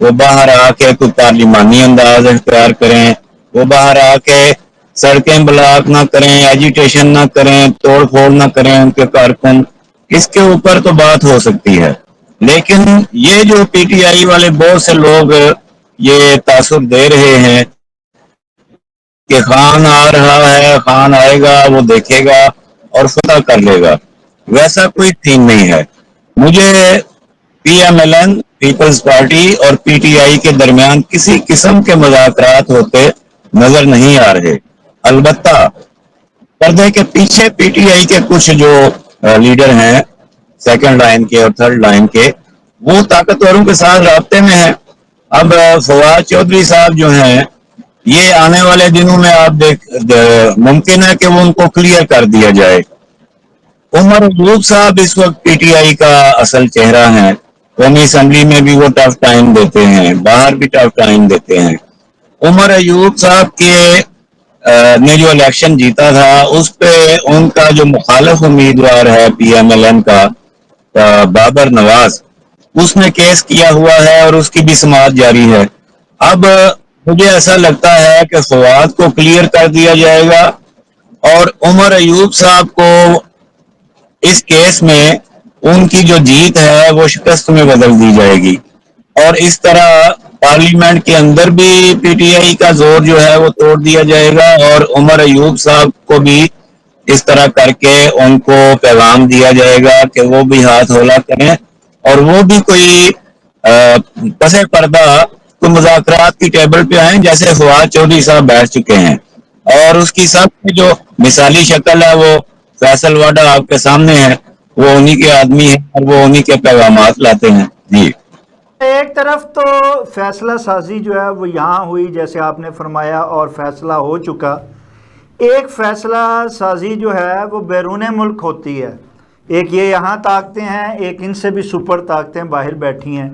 وہ باہر آ کے کوئی پارلیمانی انداز اختیار کریں, وہ باہر آ کے سڑکیں بلاک نہ کریں, ایجیٹیشن نہ کریں, توڑ پھوڑ نہ کریں ان کے کارکن, اس کے اوپر تو بات ہو سکتی ہے. لیکن یہ جو پی ٹی آئی والے بہت سے لوگ یہ تاثر دے رہے ہیں کہ خان آ رہا ہے, خان آئے گا, وہ دیکھے گا اور فتح کر لے گا, ویسا کوئی تھیم نہیں ہے. مجھے P M L N, Peoples Party اور پی ٹی آئی کے درمیان کسی قسم کے مذاکرات ہوتے نظر نہیں آ رہے. البتہ پردے کے پیچھے پی ٹی آئی کے کچھ جو لیڈر ہیں سیکنڈ لائن کے اور تھرڈ لائن کے, وہ طاقتوروں کے ساتھ رابطے میں ہیں. اب فواد چودھری صاحب جو ہیں, یہ آنے والے دنوں میں آپ ممکن ہے کہ وہ ان کو کلیئر کر دیا جائے. عمر ایوب صاحب اس وقت پی ٹی آئی کا اصل چہرہ ہیں. قومی اسمبلی میں بھی وہ ٹف ٹائم دیتے ہیں, باہر بھی ٹف ٹائم دیتے ہیں. عمر ایوب صاحب کے نے جو الیکشن جیتا تھا اس پہ ان کا جو مخالف امیدوار ہے پی ایم ایل این کا, بابر نواز, اس نے کیس کیا ہوا ہے اور اس کی بھی سماعت جاری ہے. اب مجھے ایسا لگتا ہے کہ فواد کو کلیئر کر دیا جائے گا اور عمر ایوب صاحب کو اس کیس میں ان کی جو جیت ہے وہ شکست میں بدل دی جائے گی, اور اس طرح پارلیمنٹ کے اندر بھی پی ٹی آئی کا زور جو ہے وہ توڑ دیا جائے گا, اور عمر ایوب صاحب کو بھی اس طرح کر کے ان کو پیغام دیا جائے گا کہ وہ بھی ہاتھ ہولا کریں اور وہ بھی کوئی پس پردہ تو مذاکرات کی ٹیبل پہ آئیں جیسے فواد چودھری صاحب بیٹھ چکے ہیں. اور اس کی سب کی جو مثالی شکل ہے وہ فیصل واڈا آپ کے سامنے ہے, وہ انہی کے آدمی ہیں اور وہ انہی کے پیغامات لاتے ہیں. جی, ایک طرف تو فیصلہ سازی جو ہے وہ یہاں ہوئی جیسے آپ نے فرمایا اور فیصلہ ہو چکا. ایک فیصلہ سازی جو ہے وہ بیرون ملک ہوتی ہے, ایک یہ یہاں طاقتیں ہیں, ایک ان سے بھی سپر طاقتیں باہر بیٹھی ہیں.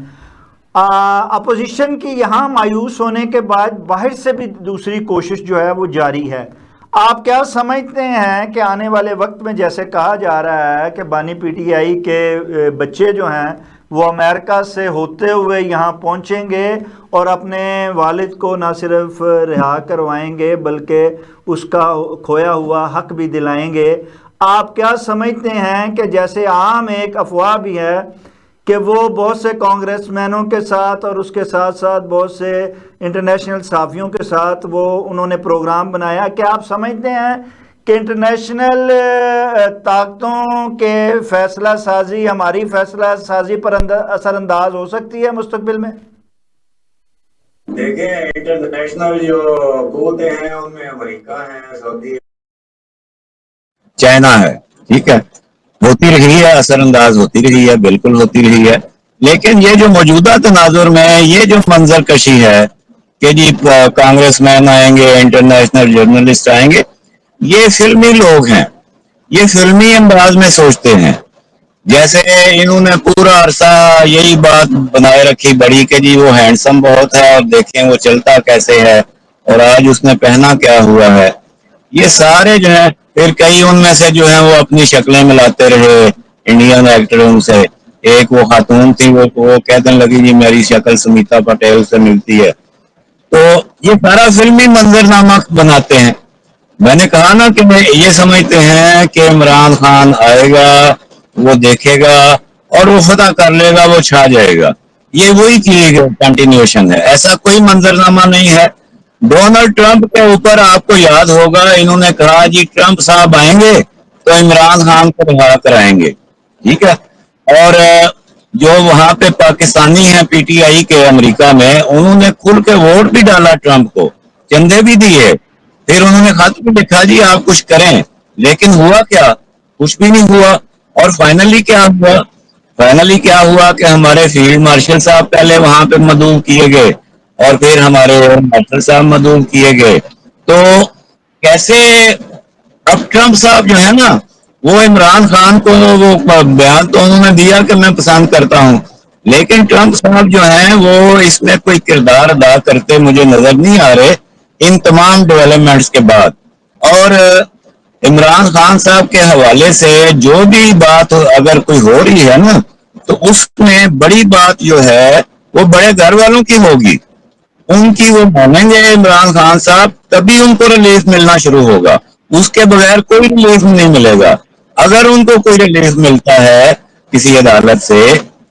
اپوزیشن کی یہاں مایوس ہونے کے بعد باہر سے بھی دوسری کوشش جو ہے وہ جاری ہے. آپ کیا سمجھتے ہیں کہ آنے والے وقت میں جیسے کہا جا رہا ہے کہ بانی پی ٹی آئی کے بچے جو ہیں وہ امریکہ سے ہوتے ہوئے یہاں پہنچیں گے اور اپنے والد کو نہ صرف رہا کروائیں گے بلکہ اس کا کھویا ہوا حق بھی دلائیں گے, آپ کیا سمجھتے ہیں کہ جیسے عام ایک افواہ بھی ہے کہ وہ بہت سے کانگریس مینوں کے ساتھ اور اس کے ساتھ ساتھ بہت سے انٹرنیشنل صحافیوں کے ساتھ وہ انہوں نے پروگرام بنایا, کیا آپ سمجھتے ہیں کہ انٹرنیشنل طاقتوں کے فیصلہ سازی ہماری فیصلہ سازی پر اثر انداز ہو سکتی ہے مستقبل میں؟ دیکھیں انٹرنیشنل جو قوتیں ہیں ان میں امریکہ ہے, سعودی, چائنا ہے, ٹھیک ہے, ہوتی رہی ہے, اثر انداز ہوتی رہی ہے, بالکل ہوتی رہی ہے. لیکن یہ جو موجودہ تناظر میں یہ جو منظر کشی ہے کہ جی کانگریس مین آئیں گے, انٹرنیشنل جرنلسٹ آئیں گے, یہ فلمی لوگ ہیں, یہ فلمی انداز میں سوچتے ہیں. جیسے انہوں نے پورا عرصہ یہی بات بنائے رکھی بڑی کہ جی وہ ہینڈسم بہت ہے اور دیکھیں وہ چلتا کیسے ہے اور آج اس نے پہنا کیا ہوا ہے. یہ سارے جو ہیں, پھر کئی ان میں سے جو ہیں وہ اپنی شکلیں ملاتے رہے انڈین ایکٹروں سے. ایک وہ خاتون تھی وہ کہنے لگی جی میری شکل سمیتا پٹیل سے ملتی ہے. تو یہ سارا فلمی منظرنامہ بناتے ہیں. میں نے کہا نا کہ یہ سمجھتے ہیں کہ عمران خان آئے گا, وہ دیکھے گا اور وہ فتح کر لے گا, وہ چھا جائے گا. یہ وہی چیز کنٹینیوشن ہے, ایسا کوئی منظرنامہ نہیں ہے. ڈونلڈ ٹرمپ کے اوپر آپ کو یاد ہوگا انہوں نے کہا جی ٹرمپ صاحب آئیں گے تو عمران خان کو رہا کرائیں گے, ٹھیک ہے. اور جو وہاں پہ پاکستانی ہیں پی ٹی آئی کے امریکہ میں, انہوں نے کھل کے ووٹ بھی ڈالا ٹرمپ کو, چندے بھی دیے, پھر انہوں نے خط بھی لکھا جی آپ کچھ کریں, لیکن ہوا کیا, کچھ بھی نہیں ہوا. اور فائنلی کیا ہوا کہ ہمارے فیلڈ مارشل صاحب پہلے وہاں پہ مدعو کیے گئے اور پھر ہمارے مارشل صاحب مدعو کیے گئے. تو کیسے اب ٹرمپ صاحب جو ہے نا وہ عمران خان کو وہ بیان تو انہوں نے دیا کہ میں پسند کرتا ہوں, لیکن ٹرمپ صاحب جو ہیں وہ اس میں کوئی کردار ادا کرتے مجھے نظر نہیں آ رہے ان تمام ڈیولپمنٹس کے بعد. اور عمران خان صاحب کے حوالے سے جو بھی بات اگر کوئی ہو رہی ہے نا تو اس میں بڑی بات جو ہے وہ بڑے گھر والوں کی ہوگی، ان کی وہ مانیں گے عمران خان صاحب، تبھی ان کو ریلیف ملنا شروع ہوگا، اس کے بغیر کوئی ریلیف نہیں ملے گا۔ اگر ان کو کوئی ریلیف ملتا ہے کسی عدالت سے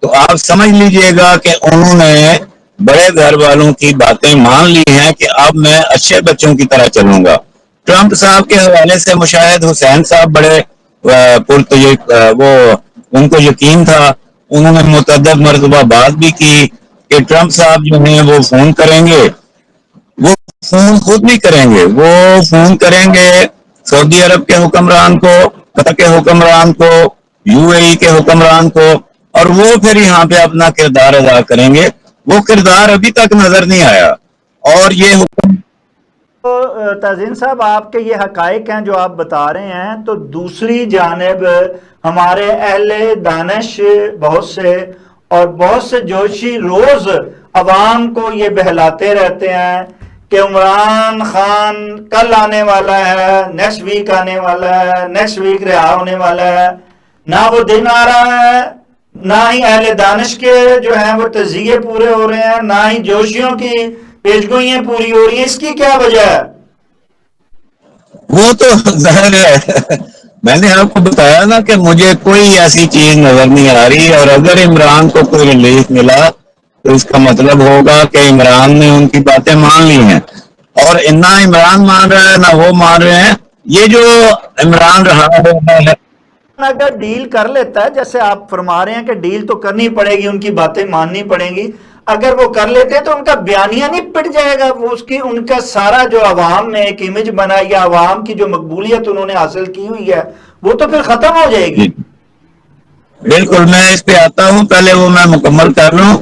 تو آپ سمجھ لیجئے گا کہ انہوں نے بڑے گھر والوں کی باتیں مان لی ہیں کہ اب میں اچھے بچوں کی طرح چلوں گا۔ ٹرمپ صاحب کے حوالے سے مشاہد حسین صاحب بڑے وہ ان کو یقین تھا، انہوں نے متعدد مرتبہ بات بھی کی کہ ٹرمپ صاحب جو ہیں وہ فون کریں گے، وہ فون خود نہیں کریں گے، وہ فون کریں گے سعودی عرب کے حکمران کو، قطر کے حکمران کو، یو اے ای کے حکمران کو، اور وہ پھر یہاں پہ اپنا کردار ادا کریں گے۔ وہ کردار ابھی تک نظر نہیں آیا، اور یہ حکم تو تازین صاحب، آپ کے یہ حقائق ہیں جو آپ بتا رہے ہیں، تو دوسری جانب ہمارے اہل دانش بہت سے جوشی روز عوام کو یہ بہلاتے رہتے ہیں کہ عمران خان کل آنے والا ہے، نیکسٹ ویک آنے والا ہے، نیکسٹ ویک رہا ہونے والا ہے۔ نہ وہ دن آ رہا ہے، نہ ہی اہل دانش کے جو ہیں وہ تجزیے پورے ہو رہے ہیں، نہ ہی جوشیوں کی پیشگوئیاں پوری ہو رہی ہیں۔ اس کی کیا وجہ ہے؟ وہ تو ظاہر ہے، میں نے آپ کو بتایا نا کہ مجھے کوئی ایسی چیز نظر نہیں آ رہی، اور اگر عمران کو کوئی ریلیف ملا تو اس کا مطلب ہوگا کہ عمران نے ان کی باتیں مان لی ہیں، اور نہ عمران مان رہا ہے نہ وہ مان رہے ہیں۔ یہ جو عمران رہا ہے، اگر ڈیل کر لیتا ہے، جیسے آپ فرما رہے ہیں کہ ڈیل تو کرنی پڑے گی، ان کی باتیں ماننی پڑیں گی، اگر وہ کر لیتے ہیں تو ان کا بیانیہ نہیں پٹ جائے گا، وہ ان کا سارا جو عوام میں ایک امیج بنا یا عوام کی جو مقبولیت انہوں نے حاصل کی ہوئی ہے وہ تو پھر ختم ہو جائے گی۔ بالکل، میں اس پہ آتا ہوں، پہلے وہ میں مکمل کر رہا ہوں۔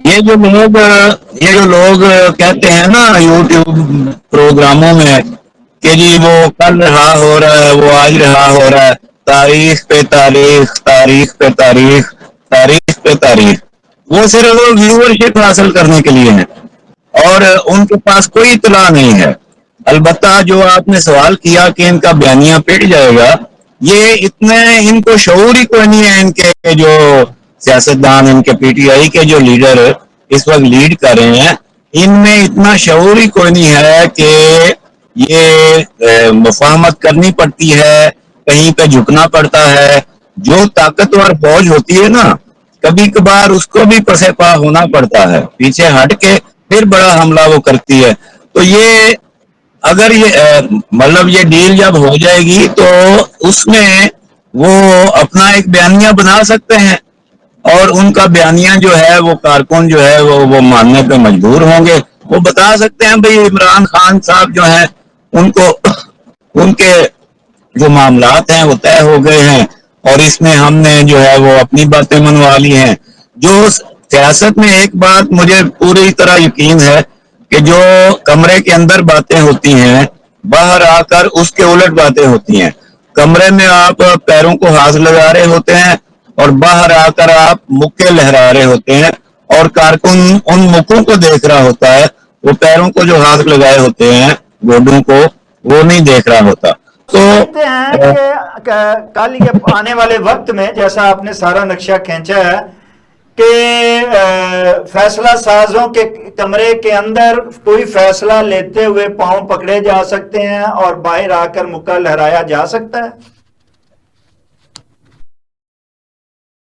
یہ جو لوگ کہتے ہیں نا یوٹیوب پروگراموں میں کہ جی وہ کل رہا ہو رہا ہے، وہ آج رہا ہو رہا ہے، تاریخ پہ تاریخ، تاریخ پہ تاریخ، تاریخ پہ تاریخ، وہ صرف ویورشپ حاصل کرنے کے لیے ہیں، اور ان کے پاس کوئی اطلاع نہیں ہے۔ البتہ جو آپ نے سوال کیا کہ ان کا بیانیہ پٹ جائے گا، یہ اتنے ان کو شعور ہی کوئی نہیں ہے، ان کے جو سیاستدان، ان کے پی ٹی آئی کے جو لیڈر اس وقت لیڈ کر رہے ہیں، ان میں اتنا شعور ہی کوئی نہیں ہے کہ یہ مفاہمت کرنی پڑتی ہے، کہیں پہ جھکنا پڑتا ہے۔ جو طاقتور فوج ہوتی ہے نا، کبھی کبھار اس کو بھی پسے پا ہونا پڑتا ہے، پیچھے ہٹ کے پھر بڑا حملہ وہ کرتی ہے۔ تو یہ اگر مطلب یہ ڈیل جب ہو جائے گی تو اس میں وہ اپنا ایک بیانیہ بنا سکتے ہیں، اور ان کا بیانیہ جو ہے وہ کارکن جو ہے وہ ماننے پہ مجبور ہوں گے۔ وہ بتا سکتے ہیں بھئی عمران خان صاحب جو ہیں ان کو ان کے جو معاملات ہیں وہ طے ہو گئے ہیں، اور اس میں ہم نے جو ہے وہ اپنی باتیں منوا لی ہیں۔ جو سیاست میں ایک بات مجھے پوری طرح یقین ہے کہ جو کمرے کے اندر باتیں ہوتی ہیں باہر آ کر اس کے الٹ باتیں ہوتی ہیں۔ کمرے میں آپ پیروں کو ہاتھ لگا رہے ہوتے ہیں، اور باہر آ کر آپ مکے لہرا رہے ہوتے ہیں، اور کارکن ان مکوں کو دیکھ رہا ہوتا ہے، وہ پیروں کو جو ہاتھ لگائے ہوتے ہیں گوڈوں کو وہ نہیں دیکھ رہا ہوتا۔ تو سمجھتے ہیں کہ کل یہ آنے والے وقت میں، جیسا آپ نے سارا نقشہ کھینچا ہے، کہ فیصلہ سازوں کے کمرے کے اندر کوئی فیصلہ لیتے ہوئے پاؤں پکڑے جا سکتے ہیں اور باہر آ کر مکہ لہرایا جا سکتا ہے۔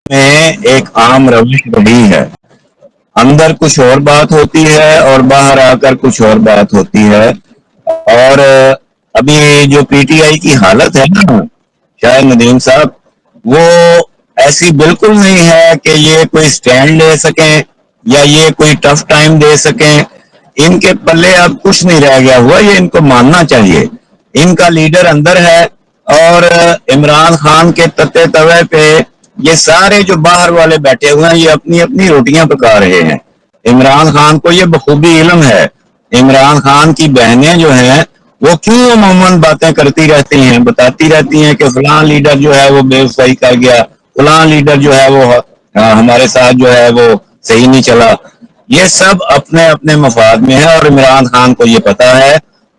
میں ایک عام روش رہی ہے، اندر کچھ اور بات ہوتی ہے اور باہر آ کر کچھ اور بات ہوتی ہے، اور ابھی جو پی ٹی آئی کی حالت ہے نا شاہد ندیم صاحب، وہ ایسی بالکل نہیں ہے کہ یہ کوئی سٹینڈ لے سکیں یا یہ کوئی ٹف ٹائم دے سکیں۔ ان کے پلے اب کچھ نہیں رہ گیا ہوا، یہ ان کو ماننا چاہیے۔ ان کا لیڈر اندر ہے، اور عمران خان کے تتے توے پہ یہ سارے جو باہر والے بیٹھے ہوئے ہیں یہ اپنی اپنی روٹیاں پکا رہے ہیں۔ عمران خان کو یہ بخوبی علم ہے۔ عمران خان کی بہنیں جو ہیں وہ کیوں عموماً باتیں کرتی رہتی ہیں، بتاتی رہتی ہیں کہ فلاں لیڈر جو ہے وہ بے وفائی کر گیا، فلاں لیڈر جو ہے وہ ہمارے ساتھ جو ہے وہ صحیح نہیں چلا۔ یہ سب اپنے اپنے مفاد میں ہے، اور عمران خان کو یہ پتا ہے۔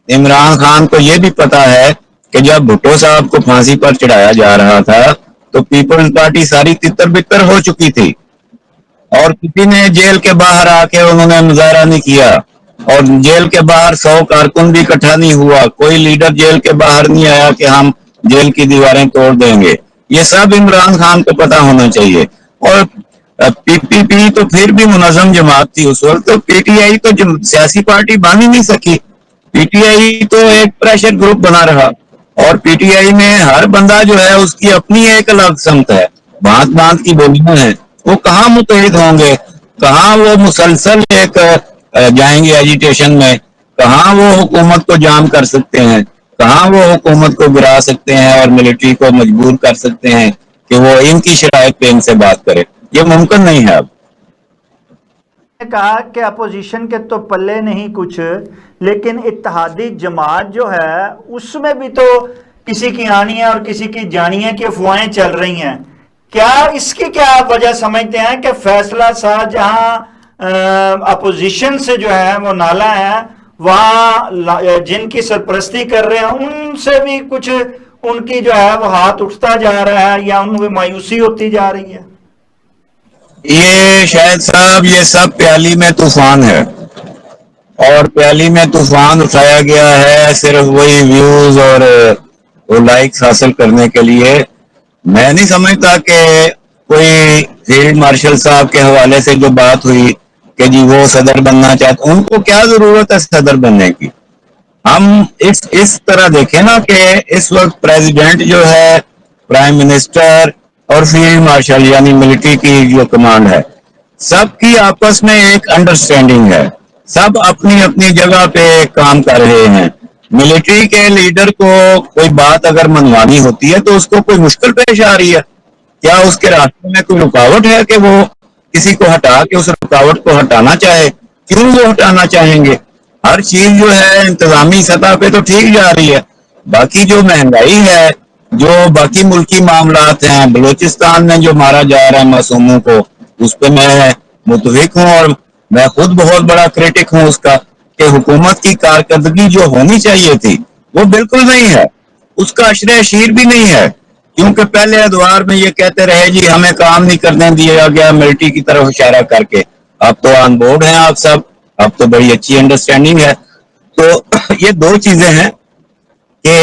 عمران خان کو یہ بھی پتا ہے کہ جب بھٹو صاحب کو پھانسی پر چڑھایا جا رہا تھا تو پیپلز پارٹی ساری تتر بتر ہو چکی تھی، اور کسی نے جیل کے باہر آ کے انہوں نے مظاہرہ نہیں کیا، اور جیل کے باہر 100 کارکن بھی اکٹھا نہیں ہوا، کوئی لیڈر جیل کے باہر نہیں آیا کہ ہم جیل کی دیواریں توڑ دیں گے. یہ سب عمران خان کو پتا ہونا چاہیے. اور پی پی پی تو پھر بھی منظم جماعت تھی اس وقت، تو پی ٹی آئی تو سیاسی پارٹی بن ہی نہیں سکی. پی ٹی آئی تو ایک پریشر گروپ بنا رہا، اور پی ٹی آئی میں ہر بندہ جو ہے اس کی اپنی ایک الگ سمت ہے، بھانت بھانت کی بولیاں ہیں. وہ کہاں متحد ہوں گے؟ کہاں وہ مسلسل ایک جائیں گے ایجیٹیشن میں؟ کہاں وہ حکومت کو جام کر سکتے ہیں؟ کہاں وہ حکومت کو گرا سکتے ہیں اور ملٹری کو مجبور کر سکتے ہیں کہ وہ ان کی شرائط پہ ان سے بات کرے؟ یہ ممکن نہیں ہے. اب نے کہا کہ اپوزیشن کے تو پلے نہیں کچھ، لیکن اتحادی جماعت جو ہے اس میں بھی تو کسی کی آنی ہے اور کسی کی جانی ہے کہ افواہیں چل رہی ہیں. کیا اس کی کیا آپ وجہ سمجھتے ہیں کہ فیصلہ ساز جہاں اپوزیشن سے جو ہے وہ نالا ہے، وہاں جن کی سرپرستی کر رہے ہیں ان سے بھی کچھ ان کی جو ہے وہ ہاتھ اٹھتا جا رہا ہے یا ان میں مایوسی ہوتی جا رہی ہے؟ یہ شاید صاحب یہ سب پیالی میں طوفان ہے، اور پیالی میں طوفان اٹھایا گیا ہے صرف وہی ویوز اور وہ لائکس حاصل کرنے کے لیے. میں نہیں سمجھتا کہ کوئی فیلڈ مارشل صاحب کے حوالے سے جو بات ہوئی کہ جی وہ صدر بننا چاہتے، ان کو کیا ضرورت ہے صدر بننے کی؟ ہم اس طرح دیکھیں نا کہ اس وقت پریزیڈنٹ جو ہے، پرائم منسٹر اور فیلڈ مارشل یعنی ملٹری کی جو کمانڈ ہے، سب کی آپس میں ایک انڈرسٹینڈنگ ہے، سب اپنی اپنی جگہ پہ کام کر رہے ہیں. ملٹری کے لیڈر کو کوئی بات اگر منوانی ہوتی ہے تو اس کو کوئی مشکل پیش آ رہی ہے، کیا اس کے راستے میں کوئی رکاوٹ ہے کہ وہ کسی کو ہٹا کے اس رکاوٹ کو ہٹانا چاہے؟ کیوں وہ ہٹانا چاہیں گے؟ ہر چیز جو ہے انتظامی سطح پہ تو ٹھیک جا رہی ہے. باقی جو مہنگائی ہے، جو باقی ملکی معاملات ہیں، بلوچستان میں جو مارا جا رہا ہے معصوموں کو، اس پہ میں متفق ہوں، اور میں خود بہت بڑا کریٹک ہوں اس کا کہ حکومت کی کارکردگی جو ہونی چاہیے تھی وہ بالکل نہیں ہے، اس کا عشرِ شیر بھی نہیں ہے. کیونکہ پہلے ادوار میں یہ کہتے رہے جی ہمیں کام نہیں کرنے دیا گیا ملٹری کی طرف اشارہ کر کے. اب تو آن بورڈ ہیں آپ سب، اب تو بڑی اچھی انڈرسٹینڈنگ ہے. تو یہ دو چیزیں ہیں کہ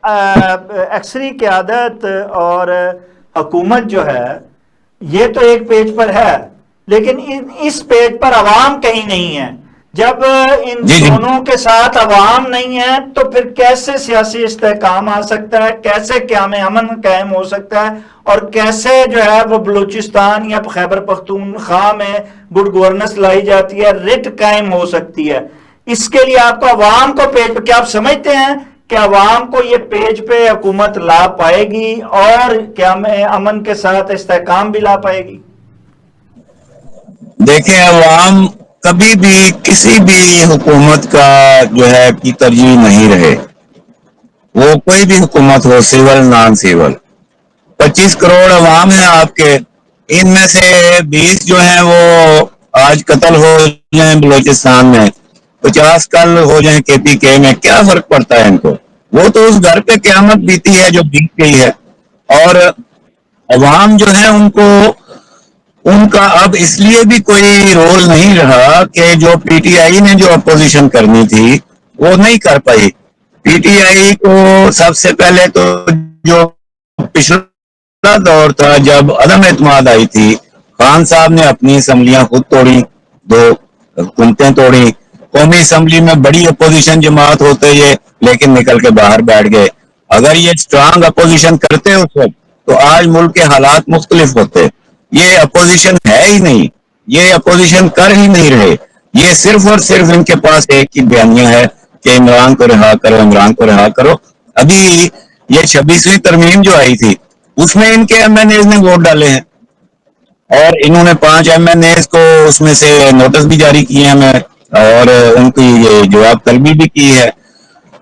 ایکسری قیادت اور حکومت جو ہے یہ تو ایک پیج پر ہے، لیکن اس پیج پر عوام کہیں نہیں ہے. جب ان جی جی دونوں کے ساتھ عوام نہیں ہے تو پھر کیسے سیاسی استحکام آ سکتا ہے، کیسے قیام امن قائم ہو سکتا ہے، اور کیسے جو ہے وہ بلوچستان یا خیبر پختونخوا میں گڈ گورننس لائی جاتی ہے، رٹ قائم ہو سکتی ہے. اس کے لیے آپ کو عوام کو پیج پہ، کیا آپ سمجھتے ہیں کہ عوام کو یہ پیج پہ حکومت لا پائے گی اور قیام امن کے ساتھ استحکام بھی لا پائے گی؟ دیکھیں عوام کبھی بھی کسی بھی حکومت کا جو ہے کی ترجیح نہیں رہے، وہ کوئی بھی حکومت ہو، سیول نان سیول. 25 کروڑ عوام ہیں آپ کے، ان میں سے 20 جو ہیں وہ آج قتل ہو جائیں بلوچستان میں، 50 کل ہو جائیں کے پی کے میں، کیا فرق پڑتا ہے ان کو؟ وہ تو اس گھر پہ قیامت بیتی ہے جو بیت گئی ہے. اور عوام جو ہے ان کا اب اس لیے بھی کوئی رول نہیں رہا کہ جو پی ٹی آئی نے جو اپوزیشن کرنی تھی وہ نہیں کر پائی. پی ٹی آئی کو سب سے پہلے تو جو پچھلا دور تھا جب عدم اعتماد آئی تھی، خان صاحب نے اپنی اسمبلیاں خود توڑی، دو حکومتیں توڑی. قومی اسمبلی میں بڑی اپوزیشن جماعت ہوتے یہ لیکن نکل کے باہر بیٹھ گئے. اگر یہ اسٹرانگ اپوزیشن کرتے اس وقت تو آج ملک کے حالات مختلف ہوتے. یہ اپوزیشن ہے ہی نہیں، یہ اپوزیشن کر ہی نہیں رہے. یہ صرف اور صرف ان کے پاس ایک ہی بیانیہ ہے کہ عمران کو رہا کرو، عمران کو رہا کرو. ابھی یہ 26ویں ترمیم جو آئی تھی اس میں ان کے ایم این ایز نے ووٹ ڈالے ہیں، اور انہوں نے 5 ایم این ایز کو اس میں سے نوٹس بھی جاری کیے ہیں میں، اور ان کی یہ جواب طلبی بھی کی ہے.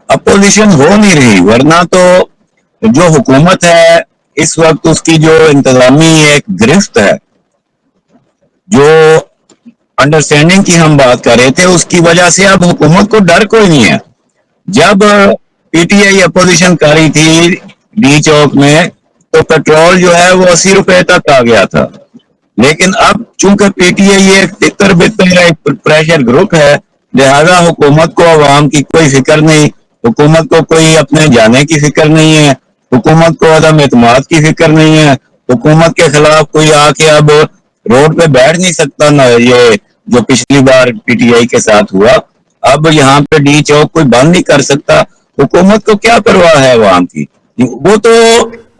اپوزیشن ہو نہیں رہی، ورنہ تو جو حکومت ہے اس وقت اس کی جو انتظامی ایک گرفت ہے، جو انڈرسٹینڈنگ کی ہم بات کر رہے تھے، اس کی وجہ سے اب حکومت کو ڈر کوئی نہیں ہے. جب پی ٹی آئی اپوزیشن کر رہی تھی ڈی چوک میں تو پیٹرول جو ہے وہ 80 روپے تک آ گیا تھا. لیکن اب چونکہ پی ٹی آئی ایک تتر بتر ایک پریشر گروپ ہے، لہذا حکومت کو عوام کی کوئی فکر نہیں، حکومت کو کوئی اپنے جانے کی فکر نہیں ہے، حکومت کو عدم اعتماد کی فکر نہیں ہے، حکومت کے خلاف کوئی آ کے اب روڈ پہ بیٹھ نہیں سکتا. نہ یہ جو پچھلی بار پی ٹی آئی کے ساتھ ہوا، اب یہاں پہ ڈی چوک کوئی بند نہیں کر سکتا. حکومت کو کیا پرواہ ہے عوام کی؟ وہ تو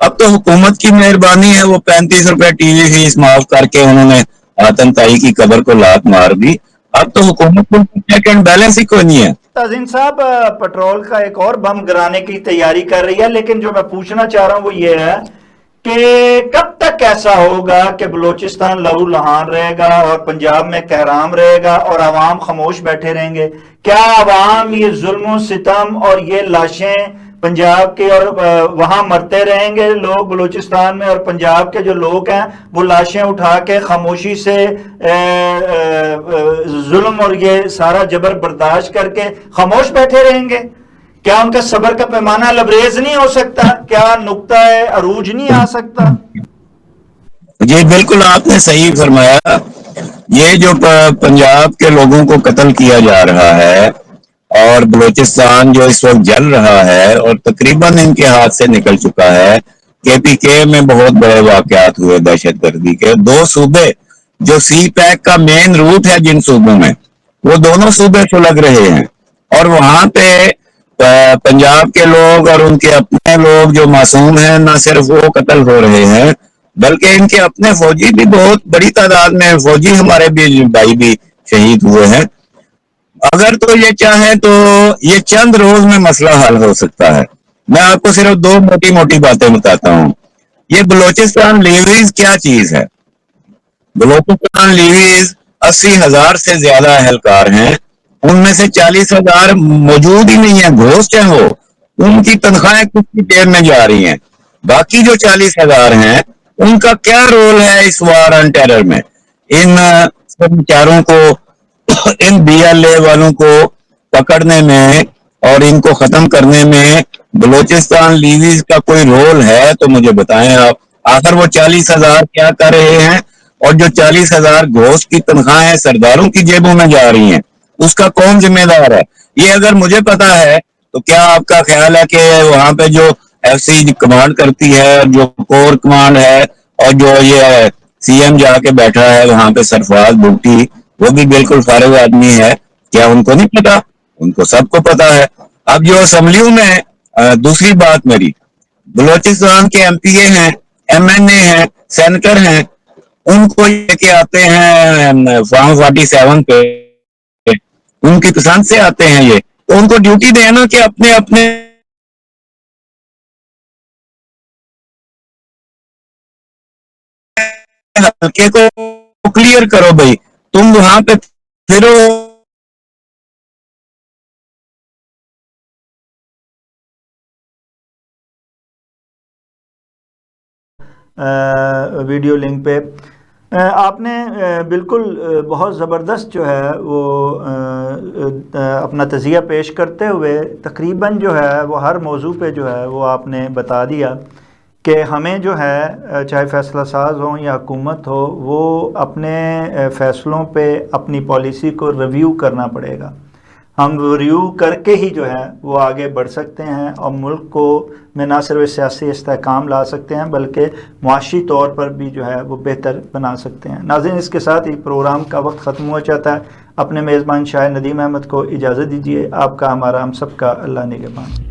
اب تو حکومت کی مہربانی ہے، وہ 35 روپے ٹی وی فیس معاف کر کے انہوں نے آتن تائی کی قبر کو لات مار دی. اب تو حکومت کو چیک اینڈ بیلنس ہی کوئی نہیں ہے. تازین صاحب، پیٹرول کا ایک اور بم گرانے کی تیاری کر رہی ہے، لیکن جو میں پوچھنا چاہ رہا ہوں وہ یہ ہے کہ کب تک ایسا ہوگا کہ بلوچستان لہو لہان رہے گا اور پنجاب میں کہرام رہے گا اور عوام خاموش بیٹھے رہیں گے؟ کیا عوام یہ ظلم و ستم اور یہ لاشیں پنجاب کے اور وہاں مرتے رہیں گے لوگ بلوچستان میں، اور پنجاب کے جو لوگ ہیں وہ لاشیں اٹھا کے خاموشی سے ظلم اور یہ سارا جبر برداشت کر کے خاموش بیٹھے رہیں گے؟ کیا ان کا صبر کا پیمانہ لبریز نہیں ہو سکتا؟ کیا نقطہ عروج نہیں آ سکتا؟ جی بالکل آپ نے صحیح فرمایا. یہ جو پنجاب کے لوگوں کو قتل کیا جا رہا ہے اور بلوچستان جو اس وقت جل رہا ہے اور تقریباً ان کے ہاتھ سے نکل چکا ہے، کے پی کے میں بہت بڑے واقعات ہوئے دہشت گردی کے. 2 صوبے جو سی پیک کا مین روٹ ہے جن صوبوں میں، وہ دونوں صوبے سلگ رہے ہیں، اور وہاں پہ پنجاب کے لوگ اور ان کے اپنے لوگ جو معصوم ہیں، نہ صرف وہ قتل ہو رہے ہیں بلکہ ان کے اپنے فوجی بھی بہت بڑی تعداد میں، فوجی ہمارے بھی بھائی بھی شہید ہوئے ہیں. اگر تو یہ چاہیں تو یہ چند روز میں مسئلہ حل ہو سکتا ہے. میں آپ کو صرف 2 موٹی موٹی باتیں بتاتا ہوں. یہ بلوچستان لیویز کیا چیز ہے؟ بلوچستان لیویز 80,000 سے زیادہ اہلکار ہیں، ان میں سے 40,000 موجود ہی نہیں ہیں، گھوسٹ ہیں وہ، ان کی تنخواہیں کچھ کی جیب میں جا رہی ہیں. باقی جو 40,000 ہیں ان کا کیا رول ہے اس وار آن ٹیرر میں؟ ان بیچاروں کو، ان بی ایل اے والوں کو پکڑنے میں اور ان کو ختم کرنے میں بلوچستان لیویز کا کوئی رول ہے تو مجھے بتائیں آپ. آخر وہ 40,000 کیا کر رہے ہیں؟ اور جو 40,000 گھوسٹ کی تنخواہیں سرداروں کی جیبوں میں جا رہی ہیں، اس کا کون ذمہ دار ہے؟ یہ اگر مجھے پتا ہے تو کیا آپ کا خیال ہے کہ وہاں پہ جو ایف سی کمانڈ کرتی ہے، جو کور کمانڈ ہے، اور جو یہ سی ایم جا کے بیٹھا ہے وہاں پہ سرفراز بھٹی، وہ بھی بالکل فارغ آدمی ہے، کیا ان کو نہیں پتا؟ ان کو سب کو پتا ہے. اب جو اسمبلیوں میں دوسری بات میری، بلوچستان کے ایم پی اے ہیں، ایم این اے ہیں، سینیٹر ہیں، ان کو لے کے آتے ہیں فارم 47 پہ، ان کی پسند سے آتے ہیں یہ، تو ان کو ڈیوٹی دینا کہ اپنے اپنے حلقے کو کلیئر کرو بھائی. تم وہاں پہ پھرو ویڈیو لنک پہ آپ نے بالکل بہت زبردست جو ہے وہ اپنا تجزیہ پیش کرتے ہوئے تقریباً جو ہے وہ ہر موضوع پہ جو ہے وہ آپ نے بتا دیا کہ ہمیں جو ہے چاہے فیصلہ ساز ہوں یا حکومت ہو، وہ اپنے فیصلوں پہ اپنی پالیسی کو ریویو کرنا پڑے گا. ہم ریویو کر کے ہی جو ہے وہ آگے بڑھ سکتے ہیں اور ملک کو میں نہ صرف سیاسی استحکام لا سکتے ہیں بلکہ معاشی طور پر بھی جو ہے وہ بہتر بنا سکتے ہیں. ناظرین، اس کے ساتھ ہی پروگرام کا وقت ختم ہو جاتا ہے. اپنے میزبان شاہ ندیم احمد کو اجازت دیجیے. آپ کا، ہمارا، ہم سب کا اللہ نگہبان.